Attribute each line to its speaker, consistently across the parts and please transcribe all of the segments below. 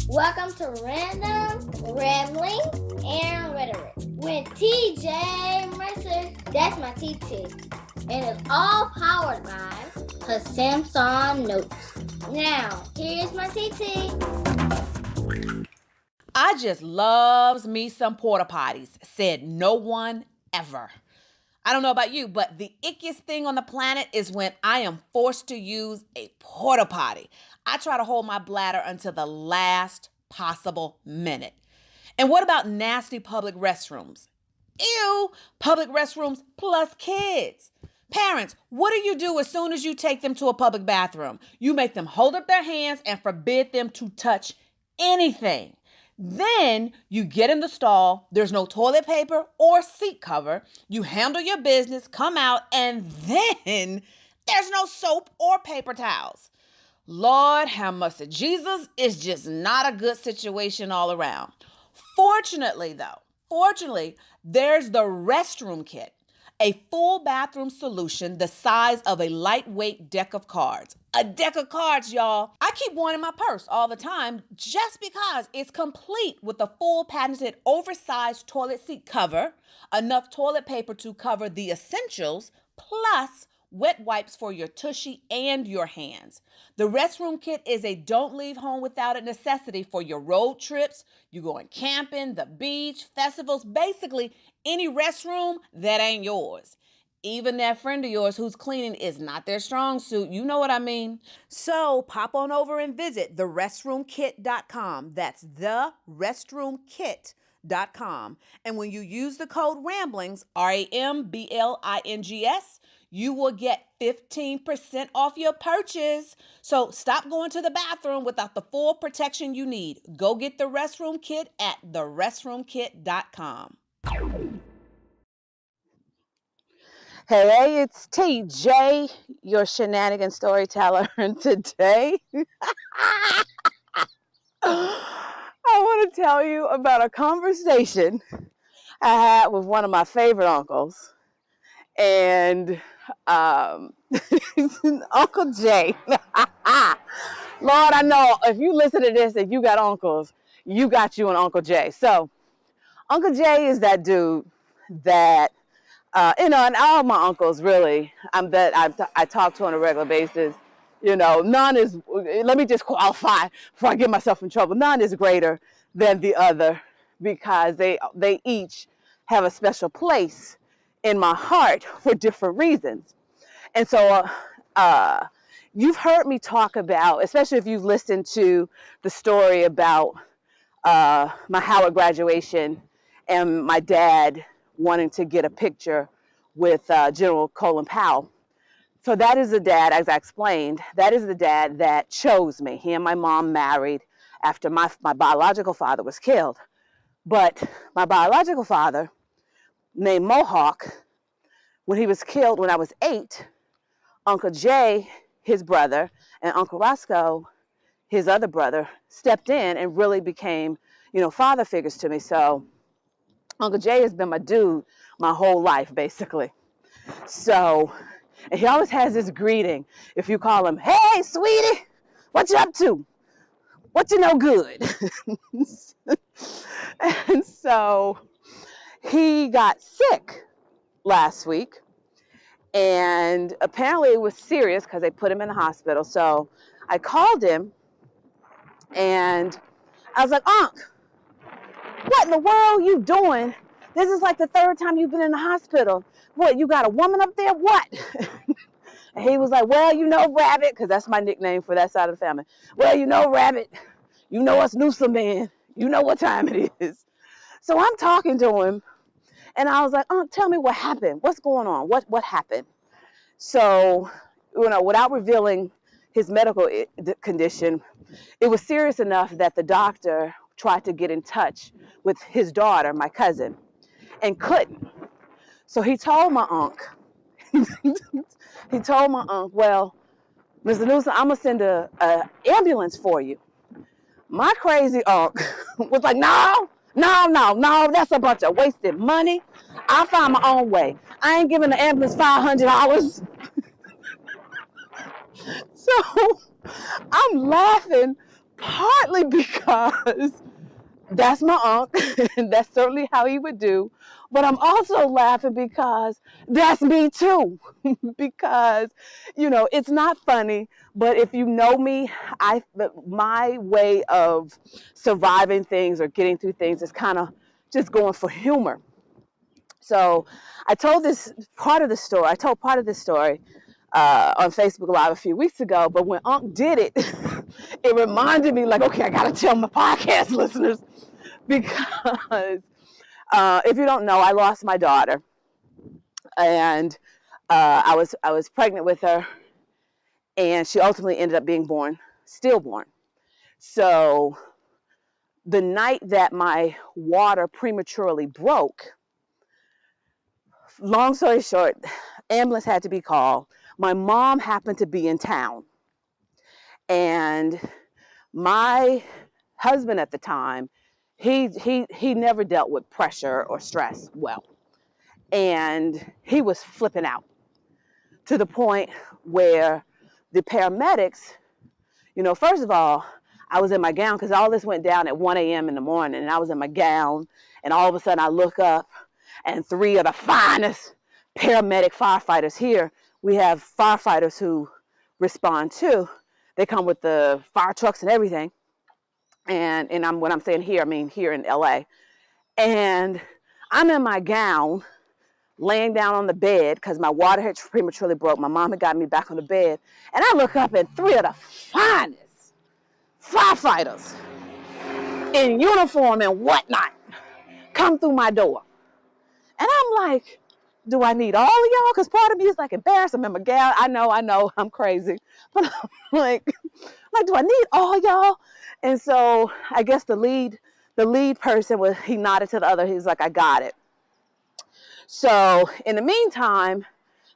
Speaker 1: Welcome to Random, Rambling, and Rhetoric with TJ Mercer. That's my TT. And it's all powered by her Samsung Notes. Now, here's my TT.
Speaker 2: I just loves me some porta potties, said no one ever. I don't know about you, but the ickiest thing on the planet is when I am forced to use a porta potty. I try to hold my bladder until the last possible minute. And what about nasty public restrooms? Ew, public restrooms plus kids. Parents, what do you do as soon as you take them to a public bathroom? You make them hold up their hands and forbid them to touch anything. Then you get in the stall, there's no toilet paper or seat cover, you handle your business, come out, and then there's no soap or paper towels. Lord have mercy. Jesus is just not a good situation all around. Fortunately, there's the restroom kit, a full bathroom solution the size of a lightweight deck of cards. A deck of cards, y'all. I keep one in my purse all the time just because it's complete with a full patented oversized toilet seat cover, enough toilet paper to cover the essentials, plus wet wipes for your tushy and your hands. The restroom kit is a don't leave home without it necessity for your road trips, you going camping, the beach, festivals, basically any restroom that ain't yours. Even that friend of yours who's cleaning is not their strong suit. You know what I mean? So pop on over and visit therestroomkit.com. That's therestroomkit.com. And when you use the code RAMBLINGS, RAMBLINGS, you will get 15% off your purchase. So stop going to the bathroom without the full protection you need. Go get the restroom kit at therestroomkit.com.
Speaker 3: Hey, it's TJ, your shenanigan storyteller, and today I want to tell you about a conversation I had with one of my favorite uncles, and Uncle Jay. Lord, I know if you listen to this and you got uncles, you got you an Uncle Jay. So Uncle Jay is that dude that and all my uncles really, that I talk to on a regular basis, none is, let me just qualify before I get myself in trouble, none is greater than the other because they each have a special place in my heart for different reasons. And so you've heard me talk about, especially if you've listened to the story about my Howard graduation and my dad wanting to get a picture with General Colin Powell. So that is the dad, as I explained, that is the dad that chose me. He and my mom married after my biological father was killed. But my biological father, named Mohawk, when he was killed when I was 8, Uncle Jay, his brother, and Uncle Roscoe, his other brother, stepped in and really became, father figures to me. So Uncle Jay has been my dude my whole life, basically. So, and he always has this greeting. If you call him, hey, sweetie, what you up to? What you know good? And so he got sick last week. And apparently it was serious because they put him in the hospital. So I called him and I was like, Unc, what in the world you doing? This is like the 3rd time you've been in the hospital. What, you got a woman up there? What? And he was like, well, Rabbit, because that's my nickname for that side of the family. Well, Rabbit, us Newsom man. You know what time it is. So I'm talking to him, and I was like, tell me what happened. What's going on? What happened? So, without revealing his medical condition, it was serious enough that the doctor tried to get in touch with his daughter, my cousin, and couldn't. So he told my uncle, well, Mr. Newsom, I'm going to send an ambulance for you. My crazy uncle was like, no, that's a bunch of wasted money. I'll find my own way. I ain't giving the ambulance $500. So I'm laughing partly because that's my uncle, and that's certainly how he would do. But I'm also laughing because that's me too. Because, it's not funny, but if you know me, my way of surviving things or getting through things is kind of just going for humor. So I told part of this story on Facebook Live a few weeks ago, but when Unc did it, it reminded me like, okay, I got to tell my podcast listeners because if you don't know, I lost my daughter, and I was pregnant with her, and she ultimately ended up being stillborn. So the night that my water prematurely broke, long story short, ambulance had to be called. My mom happened to be in town, and my husband at the time, he never dealt with pressure or stress well, and he was flipping out to the point where the paramedics, first of all, I was in my gown because all this went down at 1 a.m. in the morning, and I was in my gown, and all of a sudden I look up, and three of the finest paramedic firefighters here. We have firefighters who respond too. They come with the fire trucks and everything. And when I'm saying here, I mean here in LA. And I'm in my gown, laying down on the bed because my water had prematurely broke. My mom had got me back on the bed. And I look up and three of the finest firefighters in uniform and whatnot come through my door. And I'm like, do I need all of y'all? Because part of me is like embarrassed. I'm in my gown. I know, I'm crazy. But I'm like, do I need all y'all? And so I guess the lead person he nodded to the other. He's like, I got it. So in the meantime,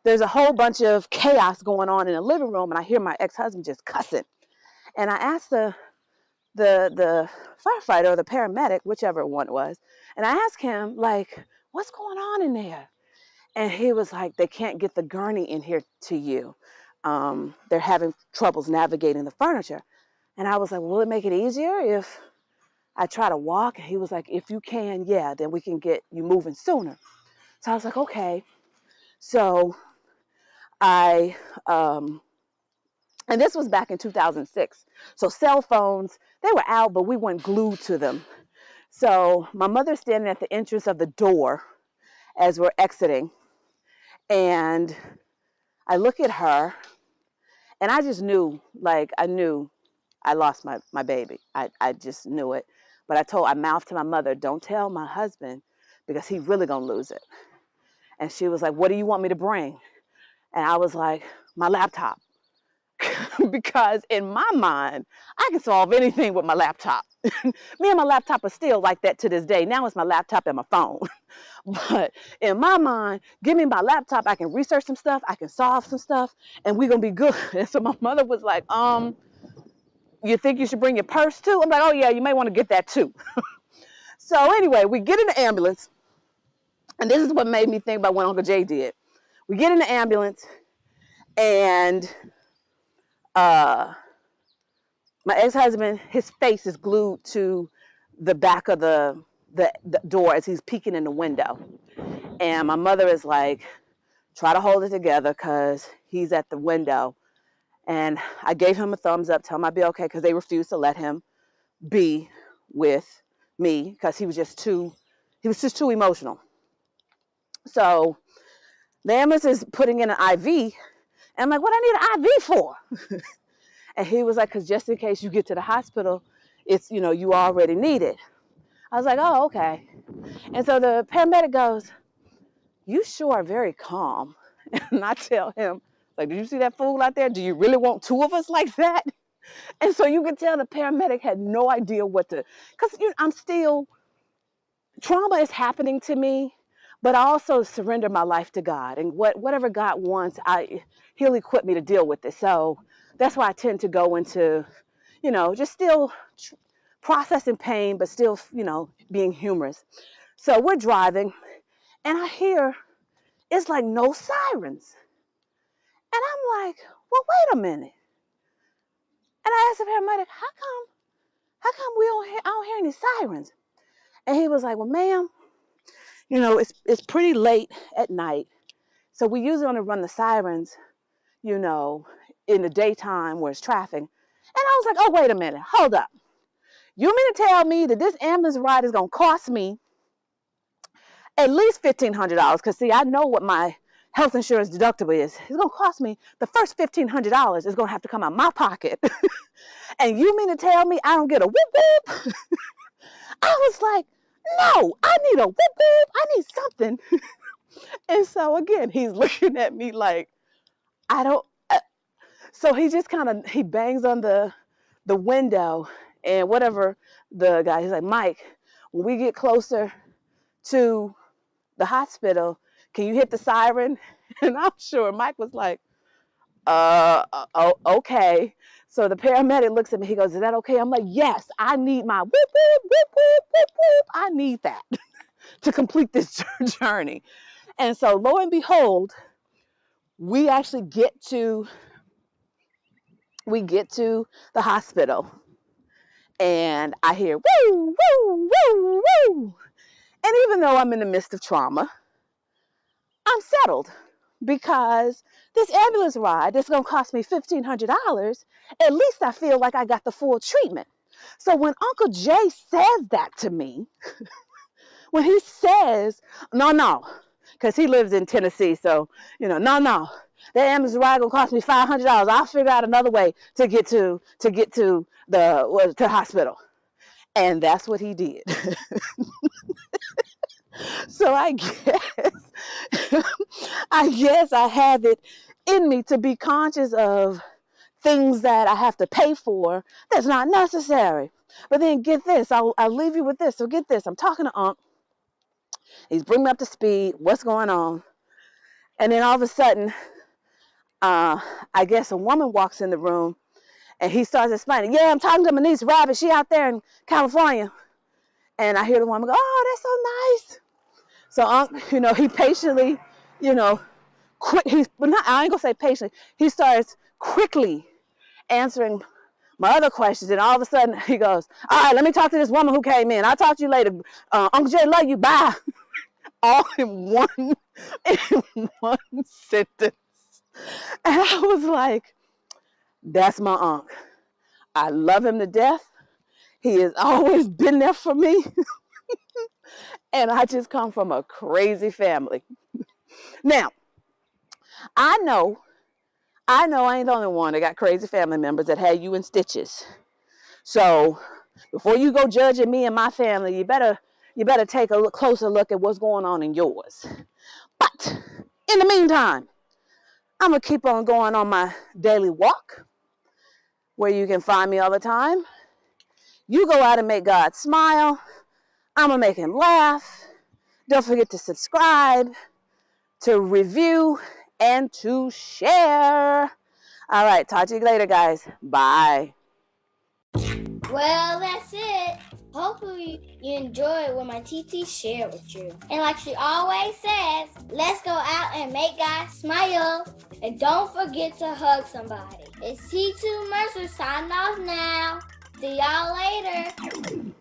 Speaker 3: there's a whole bunch of chaos going on in the living room, and I hear my ex-husband just cussing. And I asked the firefighter or the paramedic, whichever one it was, and I asked him, like, what's going on in there? And he was like, they can't get the gurney in here to you. They're having troubles navigating the furniture. And I was like, will it make it easier if I try to walk? And he was like, if you can, yeah, then we can get you moving sooner. So I was like, okay. So and this was back in 2006. So cell phones, they were out, but we weren't glued to them. So my mother's standing at the entrance of the door as we're exiting. And I look at her, and I just knew, I knew I lost my baby. I just knew it. But I mouthed to my mother, don't tell my husband because he really gonna lose it. And she was like, what do you want me to bring? And I was like, my laptop. Because in my mind, I can solve anything with my laptop. Me and my laptop are still like that to this day. Now it's my laptop and my phone. But in my mind, give me my laptop. I can research some stuff. I can solve some stuff, and we're going to be good. And so my mother was like, you think you should bring your purse too? I'm like, oh yeah, you may want to get that too. So anyway, we get in the ambulance, and this is what made me think about what Uncle Jay did. We get in the ambulance, and my ex-husband, his face is glued to the back of the door as he's peeking in the window. And my mother is like, try to hold it together because he's at the window. And I gave him a thumbs up, tell him I'd be okay, because they refused to let him be with me because he was just too emotional. So the ambulance is putting in an IV, and I'm like, what I need an IV for? And he was like, because just in case you get to the hospital, it's, you already need it. I was like, oh, okay. And so the paramedic goes, you sure are very calm. And I tell him, like, did you see that fool out there? Do you really want two of us like that? And so you could tell the paramedic had no idea what to, because I'm still, trauma is happening to me, but I also surrender my life to God. And whatever God wants, he'll equip me to deal with it. So that's why I tend to go into, just still processing pain, but still, being humorous. So we're driving, and I hear, it's like no sirens. And I'm like, well, wait a minute. And I asked the paramedic, how come how come I don't hear any sirens? And he was like, well, ma'am, it's pretty late at night. So we usually only run the sirens, in the daytime where it's traffic. And I was like, oh, wait a minute. Hold up. You mean to tell me that this ambulance ride is going to cost me at least $1,500? Because, see, I know what my health insurance deductible is. It's going to cost me the first $1,500 is going to have to come out of my pocket. And you mean to tell me I don't get a whoop whoop? I was like, no, I need a whoop whoop. I need something. And so, again, he's looking at me like, I don't. So he just he bangs on the window, and whatever the guy, he's like, Mike, when we get closer to the hospital, can you hit the siren? And I'm sure Mike was like, okay. So the paramedic looks at me, he goes, is that okay? I'm like, yes, I need my whoop, whoop, whoop, whoop, whoop, whoop. I need that to complete this journey. And so lo and behold, we actually get to the hospital, and I hear woo, woo, woo, woo. And even though I'm in the midst of trauma, I'm settled because this ambulance ride that's going to cost me $1,500, at least I feel like I got the full treatment. So when Uncle Jay says that to me, when he says, no, because he lives in Tennessee, so, no, that ambulance ride gonna cost me $500. I'll figure out another way to get to the hospital. And that's what he did. So I guess I have it in me to be conscious of things that I have to pay for that's not necessary. But then get this, I'll leave you with this. So get this, I'm talking to Unc. He's bringing me up to speed. What's going on? And then all of a sudden, I guess a woman walks in the room, and he starts explaining, yeah, I'm talking to my niece Rabbit. She out there in California. And I hear the woman go, oh, that's so nice. So Unc, he patiently, quick. I ain't gonna say patiently. He starts quickly answering my other questions, and all of a sudden he goes, all right, let me talk to this woman who came in. I'll talk to you later. Uncle Jay, love you. Bye. All in one sentence. And I was like, that's my Unc. I love him to death. He has always been there for me. And I just come from a crazy family. Now, I know I ain't the only one that got crazy family members that had you in stitches. So before you go judging me and my family, you better take a closer look at what's going on in yours. But in the meantime, I'm going to keep on going on my daily walk, where you can find me all the time. You go out and make God smile. I'm going to make him laugh. Don't forget to subscribe, to review, and to share. All right, talk to you later, guys. Bye.
Speaker 1: Well, that's it. Hopefully you enjoyed what my TT shared with you. And like she always says, let's go out and make God smile. And don't forget to hug somebody. It's T2 Mercer signing off now. See y'all later.